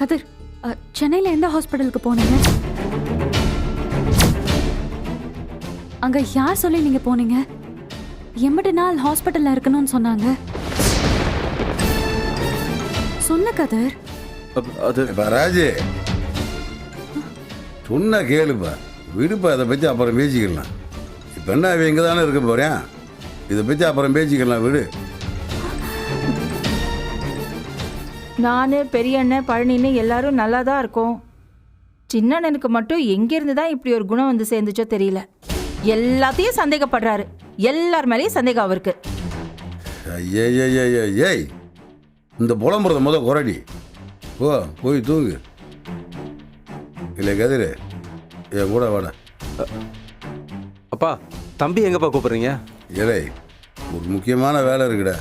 கதிர், சென்னையில் எந்த ஹாஸ்பிட்டலுக்கு போனீங்க? அங்க யார் சொல்லி நீங்க போனீங்க? எம்பட்டு நாள் ஹாஸ்பிட்டல்ல இருக்கணும்னு சொன்னாங்க. சொன்ன கதிர். அது ராஜே சொன்ன கேளுப்பா, விடுப்பா, அதை பற்றி அப்புறம் பேசிக்கலாம். இப்போ என்ன அவன் இங்கே தானே இருக்க போகிறேன், இதை பற்றி அப்புறம் பேசிக்கலாம், விடு. நான் பெரிய அண்ணன் பழனின்னு எல்லாரும் நல்லா தான் இருக்கோம். சின்ன அண்ணனுக்கு மட்டும் எங்கேருந்து தான் இப்படி ஒரு குணம் வந்து சேர்ந்துச்சோ தெரியல. எல்லாத்தையும் சந்தேகப்படுறாரு. எல்லார் மேலேயும் சந்தேகம் அவருக்கு. ஏய், இந்த புலம்புறத குறடி. ஓ, போய் தூங்கு. இல்லை கதிரு, என் கூட வாடா. அப்பா, தம்பி எங்கப்பா கூப்பிடுறீங்க? ஏலே, ஒரு முக்கியமான வேலை இருக்குடா.